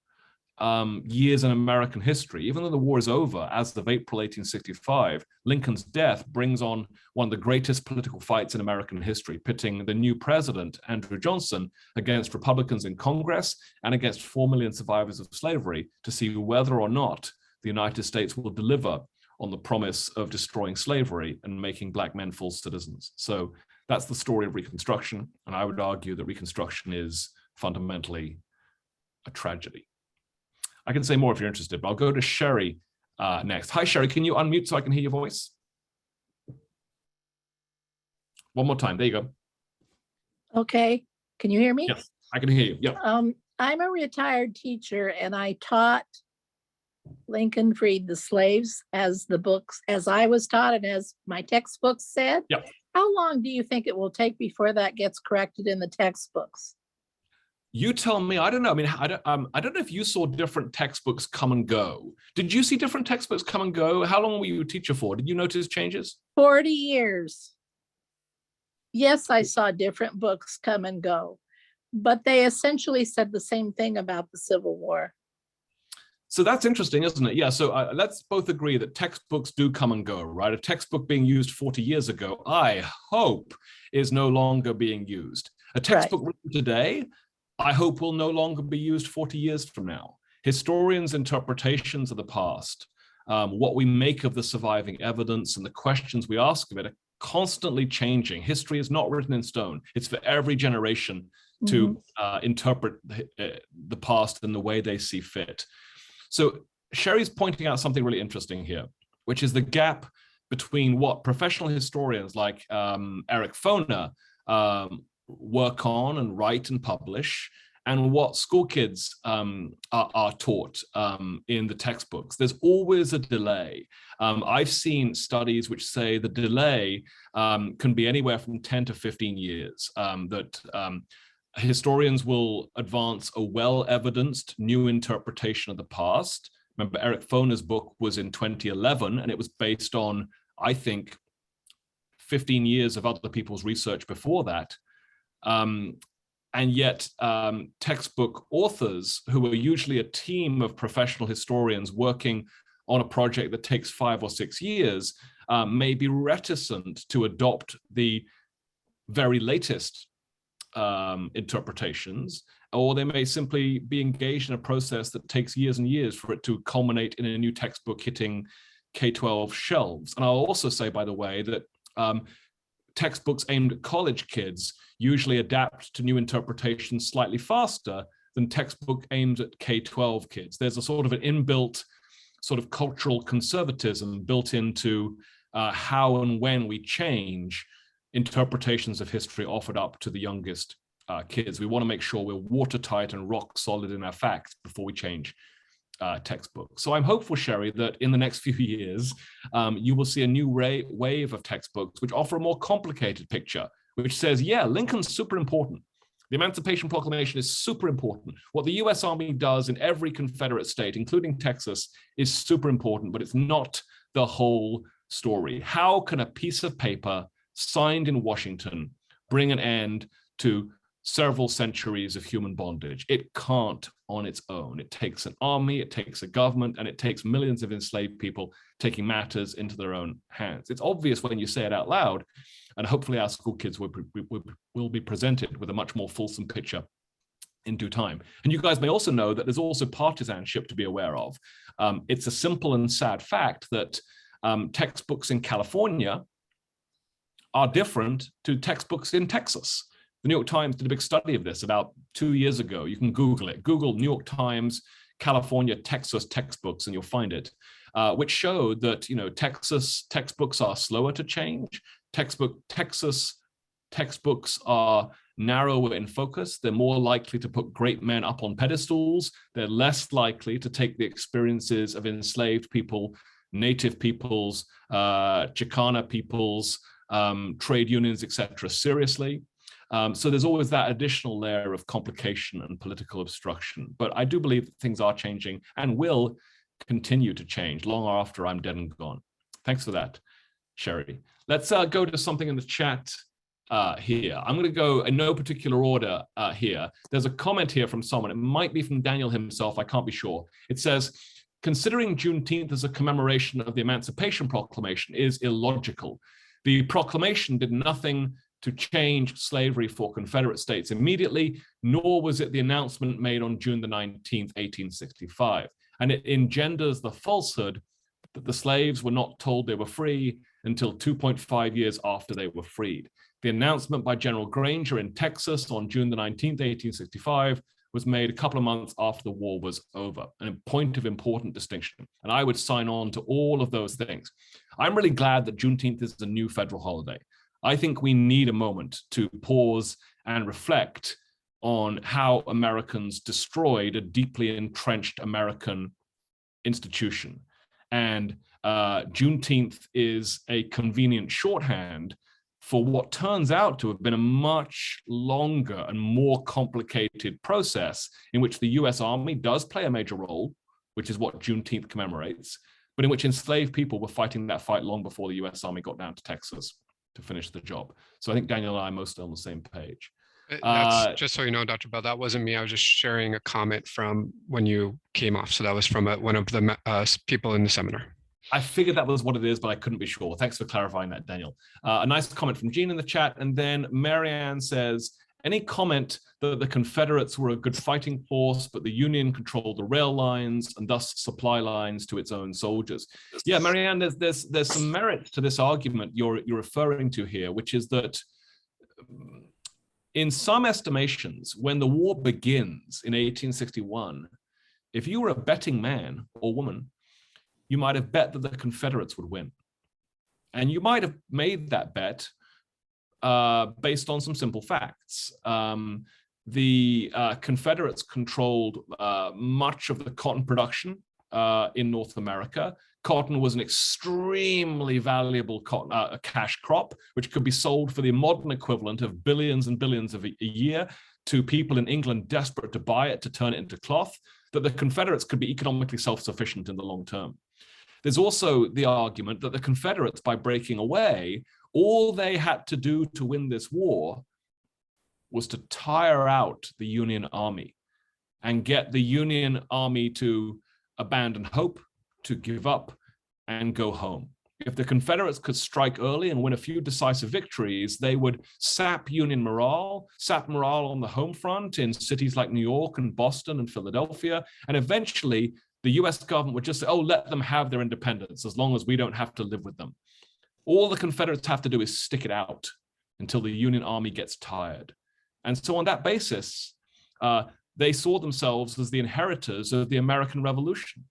years in American history. Even though the war is over, as of April 1865, Lincoln's death brings on one of the greatest political fights in American history, pitting the new president, Andrew Johnson, against Republicans in Congress and against 4 million survivors of slavery to see whether or not the United States will deliver on the promise of destroying slavery and making Black men full citizens. So that's the story of Reconstruction. And I would argue that Reconstruction is fundamentally a tragedy. I can say more if you're interested, but I'll go to Sherry next. Hi, Sherry, can you unmute so I can hear your voice? One more time, there you go. Okay, can you hear me? Yes, I can hear you, yep. I'm a retired teacher and I taught Lincoln Freed the Slaves as the books, as I was taught and as my textbooks said. Yep. How long do you think it will take before that gets corrected in the textbooks? You tell me. I don't know. I mean, I don't know if you saw different textbooks come and go. Did you see different textbooks come and go? How long were you a teacher for? Did you notice changes? 40 years. Yes, I saw different books come and go, but they essentially said the same thing about the Civil War. So that's interesting, isn't it? Yeah, so let's both agree that textbooks do come and go, right? A textbook being used 40 years ago, I hope, is no longer being used. A textbook written today, I hope, will no longer be used 40 years from now. Historians' interpretations of the past, what we make of the surviving evidence and the questions we ask of it are constantly changing. History is not written in stone. It's for every generation to interpret the past in the way they see fit. So Sherry's pointing out something really interesting here, which is the gap between what professional historians like Eric Foner work on and write and publish, and what school kids are taught in the textbooks. There's always a delay. I've seen studies which say the delay can be anywhere from 10 to 15 years, that historians will advance a well-evidenced new interpretation of the past. Remember, Eric Foner's book was in 2011, and it was based on, I think, 15 years of other people's research before that. And yet textbook authors, who are usually a team of professional historians working on a project that takes 5 or 6 years, may be reticent to adopt the very latest interpretations, or they may simply be engaged in a process that takes years and years for it to culminate in a new textbook hitting K-12 shelves. And I'll also say, by the way, that textbooks aimed at college kids usually adapt to new interpretations slightly faster than textbook aimed at K-12 kids. There's a sort of an inbuilt sort of cultural conservatism built into how and when we change interpretations of history offered up to the youngest kids. We want to make sure we're watertight and rock solid in our facts before we change textbooks. So I'm hopeful, Sherry, that in the next few years, you will see a new wave of textbooks which offer a more complicated picture, which says, yeah, Lincoln's super important. The Emancipation Proclamation is super important. What the US Army does in every Confederate state, including Texas, is super important, but it's not the whole story. How can a piece of paper signed in Washington bring an end to several centuries of human bondage? It can't on its own. It takes an army, it takes a government, and it takes millions of enslaved people taking matters into their own hands. It's obvious when you say it out loud, and hopefully our school kids will be presented with a much more fulsome picture in due time. And you guys may also know that there's also partisanship to be aware of. It's a simple and sad fact that textbooks in California are different to textbooks in Texas. The New York Times did a big study of this about 2 years ago. You can Google it. Google New York Times, California, Texas textbooks, and you'll find it, which showed that, Texas textbooks are slower to change. Texas textbooks are narrower in focus. They're more likely to put great men up on pedestals. They're less likely to take the experiences of enslaved people, Native peoples, Chicana peoples, trade unions, etc., seriously. So there's always that additional layer of complication and political obstruction. But I do believe that things are changing and will continue to change long after I'm dead and gone. Thanks for that, Sherry. Let's go to something in the chat here. I'm going to go in no particular order here. There's a comment here from someone. It might be from Daniel himself. I can't be sure. It says, considering Juneteenth as a commemoration of the Emancipation Proclamation is illogical. The proclamation did nothing to change slavery for Confederate states immediately, nor was it the announcement made on June the 19th, 1865. And it engenders the falsehood that the slaves were not told they were free until 2.5 years after they were freed. The announcement by General Granger in Texas on June the 19th, 1865 was made a couple of months after the war was over, a point of important distinction. And I would sign on to all of those things. I'm really glad that Juneteenth is a new federal holiday. I think we need a moment to pause and reflect on how Americans destroyed a deeply entrenched American institution. And Juneteenth is a convenient shorthand for what turns out to have been a much longer and more complicated process in which the US Army does play a major role, which is what Juneteenth commemorates, but in which enslaved people were fighting that fight long before the US Army got down to Texas to finish the job. So I think Daniel and I are mostly on the same page. That's just so you know, Dr. Bell, that wasn't me. I was just sharing a comment from when you came off. So that was from one of the people in the seminar. I figured that was what it is, but I couldn't be sure. Thanks for clarifying that, Daniel. A nice comment from Jean in the chat. And then Marianne says, any comment that the Confederates were a good fighting force, but the Union controlled the rail lines and thus supply lines to its own soldiers? Yeah, Marianne, there's some merit to this argument you're referring to here, which is that in some estimations, when the war begins in 1861, if you were a betting man or woman, you might have bet that the Confederates would win. And you might have made that bet based on some simple facts. The Confederates controlled much of the cotton production in North America. Cotton was an extremely valuable cash crop, which could be sold for the modern equivalent of billions and billions a year to people in England desperate to buy it to turn it into cloth, that the Confederates could be economically self-sufficient in the long term. There's also the argument that the Confederates, by breaking away, all they had to do to win this war was to tire out the Union Army and get the Union Army to abandon hope, to give up, and go home. If the Confederates could strike early and win a few decisive victories, they would sap Union morale, sap morale on the home front in cities like New York and Boston and Philadelphia, and eventually the US government would just say, oh, let them have their independence as long as we don't have to live with them. All the Confederates have to do is stick it out until the Union Army gets tired. And so on that basis, they saw themselves as the inheritors of the American Revolution.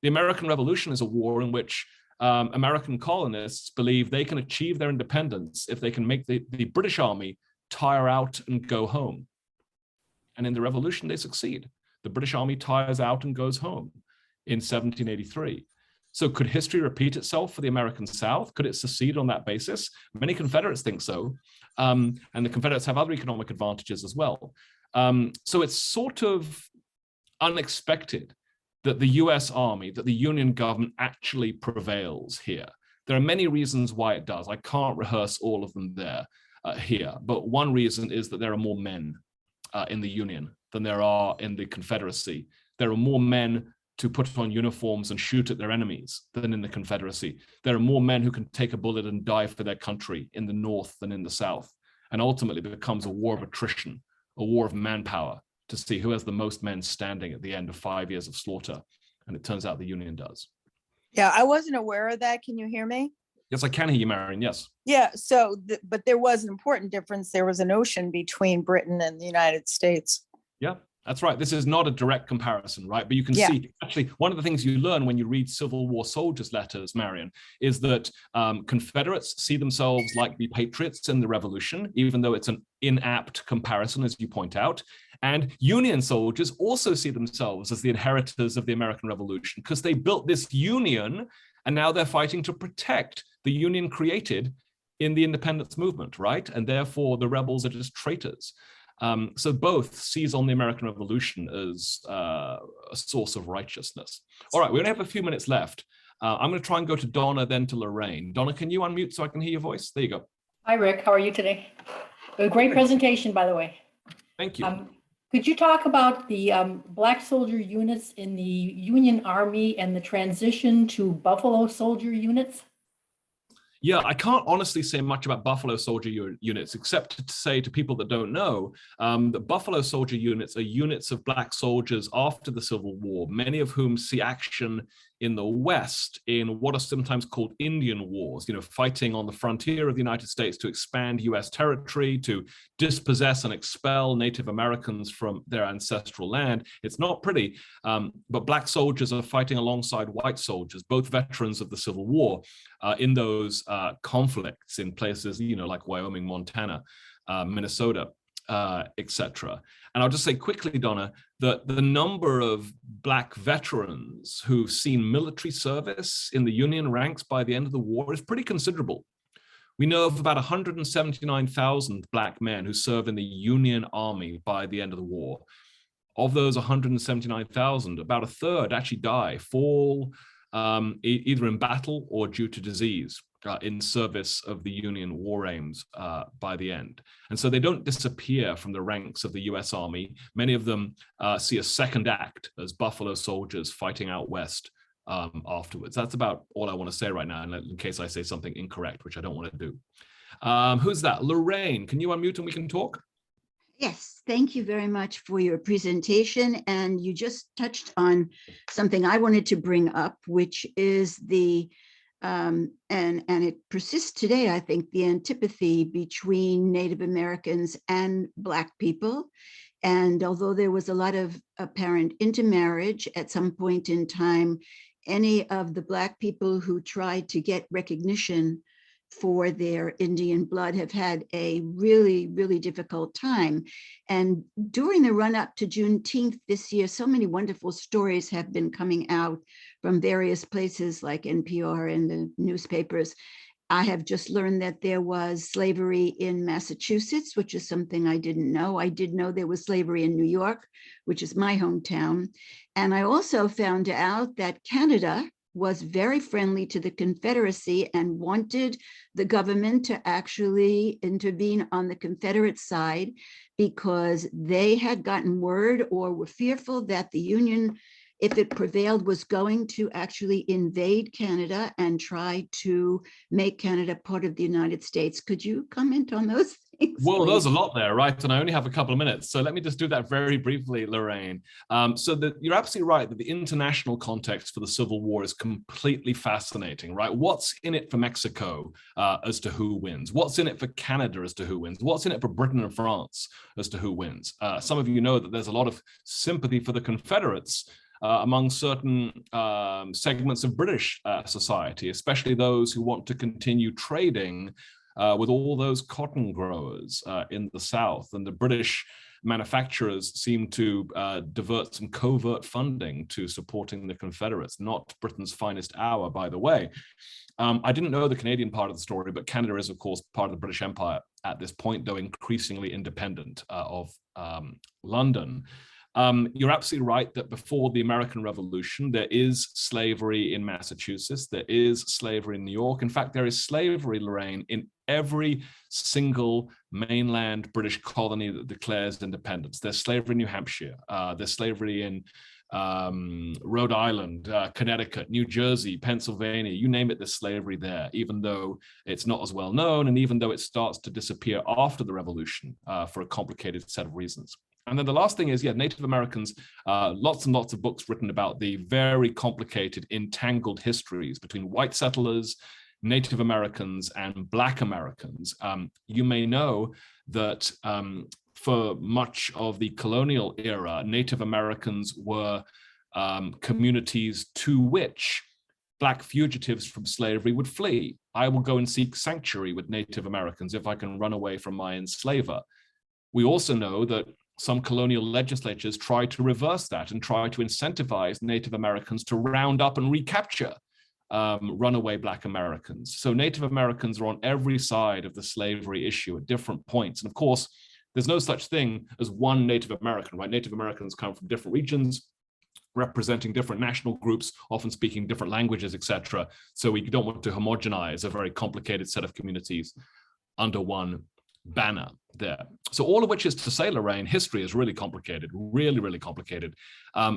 The American Revolution is a war in which American colonists believe they can achieve their independence if they can make the British Army tire out and go home. And in the revolution, they succeed. The British Army tires out and goes home in 1783. So could history repeat itself for the American South? Could it secede on that basis? Many Confederates think so. And the Confederates have other economic advantages as well. So it's sort of unexpected that the US Army, that the Union government actually prevails here. There are many reasons why it does. I can't rehearse all of them here, but one reason is that there are more men in the Union than there are in the Confederacy. There are more men to put on uniforms and shoot at their enemies than in the Confederacy. There are more men who can take a bullet and die for their country in the North than in the South. And ultimately it becomes a war of attrition, a war of manpower to see who has the most men standing at the end of 5 years of slaughter. And it turns out the Union does. Yeah, I wasn't aware of that. Can you hear me? Yes, I can hear you, Marion, yes. Yeah, so, but there was an important difference. There was an ocean between Britain and the United States. Yeah, that's right. This is not a direct comparison, right? But you can see, actually, one of the things you learn when you read Civil War soldiers' letters, Marion, is that Confederates see themselves like the patriots in the Revolution, even though it's an inapt comparison, as you point out. And Union soldiers also see themselves as the inheritors of the American Revolution because they built this union and now they're fighting to protect the union created in the independence movement, right? And therefore the rebels are just traitors. So both seize on the American Revolution as a source of righteousness. All right, we only have a few minutes left. I'm going to try and go to Donna, then to Lorraine. Donna, can you unmute so I can hear your voice? There you go. Hi, Rick. How are you today? A great presentation, by the way. Thank you. Could you talk about the Black soldier units in the Union Army and the transition to Buffalo soldier units? Yeah, I can't honestly say much about Buffalo Soldier units, except to say to people that don't know, that Buffalo Soldier units are units of Black soldiers after the Civil War, many of whom see action in the West in what are sometimes called Indian wars, fighting on the frontier of the United States to expand US territory, to dispossess and expel Native Americans from their ancestral land. It's not pretty, but Black soldiers are fighting alongside white soldiers, both veterans of the Civil War, in those conflicts in places, like Wyoming, Montana, Minnesota, etc. And I'll just say quickly, Donna, that the number of Black veterans who've seen military service in the Union ranks by the end of the war is pretty considerable. We know of about 179,000 Black men who served in the Union Army by the end of the war. Of those 179,000, about a third actually die, fall either in battle or due to disease in service of the Union war aims by the end. And so they don't disappear from the ranks of the US Army. Many of them see a second act as Buffalo soldiers fighting out West afterwards. That's about all I want to say right now, in case I say something incorrect, which I don't want to do. Who's that? Lorraine, can you unmute and we can talk? Yes, thank you very much for your presentation. And you just touched on something I wanted to bring up, which is the, and it persists today, I think, the antipathy between Native Americans and Black people. And although there was a lot of apparent intermarriage at some point in time, any of the Black people who tried to get recognition for their Indian blood have had a really, really difficult time. And during the run up to Juneteenth this year, so many wonderful stories have been coming out from various places like NPR and the newspapers. I have just learned that there was slavery in Massachusetts, which is something I didn't know. I did know there was slavery in New York, which is my hometown. And I also found out that Canada was very friendly to the Confederacy and wanted the government to actually intervene on the Confederate side because they had gotten word or were fearful that the Union, if it prevailed, was going to actually invade Canada and try to make Canada part of the United States. Could you comment on those things? Well, please? there's a lot there, right? And I only have a couple of minutes. So let me just do that very briefly, Lorraine. You're absolutely right that the international context for the Civil War is completely fascinating, right? What's in it for Mexico as to who wins? What's in it for Canada as to who wins? What's in it for Britain and France as to who wins? Some of you know that there's a lot of sympathy for the Confederates among certain segments of British society, especially those who want to continue trading with all those cotton growers in the South. And the British manufacturers seem to divert some covert funding to supporting the Confederates, not Britain's finest hour, by the way. I didn't know the Canadian part of the story, but Canada is, of course, part of the British Empire at this point, though increasingly independent of London. You're absolutely right that before the American Revolution, there is slavery in Massachusetts, there is slavery in New York. In fact, there is slavery, Lorraine, in every single mainland British colony that declares independence. There's slavery in New Hampshire, there's slavery in Rhode Island, Connecticut, New Jersey, Pennsylvania, you name it, there's slavery there, even though it's not as well known and even though it starts to disappear after the revolution for a complicated set of reasons. And then the last thing is, Native Americans, lots and lots of books written about the very complicated, entangled histories between white settlers, Native Americans, and Black Americans. You may know that for much of the colonial era, Native Americans were communities to which Black fugitives from slavery would flee. I will go and seek sanctuary with Native Americans if I can run away from my enslaver. We also know that some colonial legislatures tried to reverse that and try to incentivize Native Americans to round up and recapture runaway Black Americans. So Native Americans are on every side of the slavery issue at different points. And of course, there's no such thing as one Native American, right? Native Americans come from different regions, representing different national groups, often speaking different languages, etc. So we don't want to homogenize a very complicated set of communities under one banner there. So all of which is to say, Lorraine, history is really complicated, really, really complicated.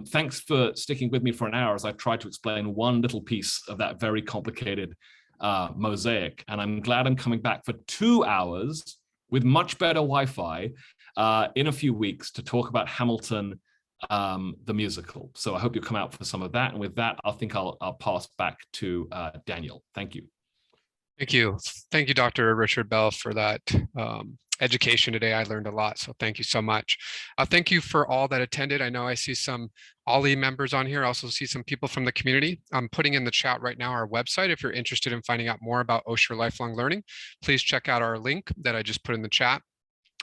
Thanks for sticking with me for an hour as I tried to explain one little piece of that very complicated mosaic. And I'm glad I'm coming back for 2 hours with much better Wi-Fi in a few weeks to talk about Hamilton, the musical. So I hope you'll come out for some of that. And with that, I think I'll pass back to Daniel. Thank you. Thank you. Thank you, Dr. Richard Bell, for that education today. I learned a lot, so thank you so much. Thank you for all that attended. I know I see some OLLI members on here. I also see some people from the community. I'm putting in the chat right now our website. If you're interested in finding out more about Osher Lifelong Learning, please check out our link that I just put in the chat.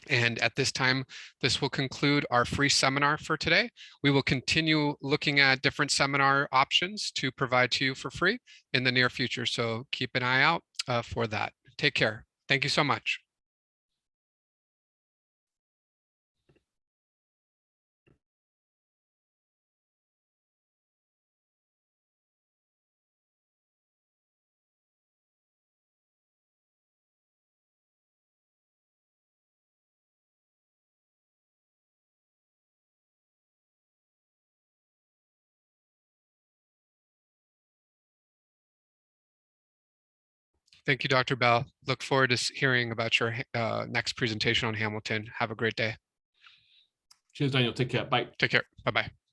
And at this time, this will conclude our free seminar for today. We will continue looking at different seminar options to provide to you for free in the near future. So keep an eye out for that. Take care. Thank you so much. Thank you, Dr. Bell. Look forward to hearing about your next presentation on Hamilton. Have a great day. Cheers, Daniel. Take care. Bye. Take care. Bye-bye.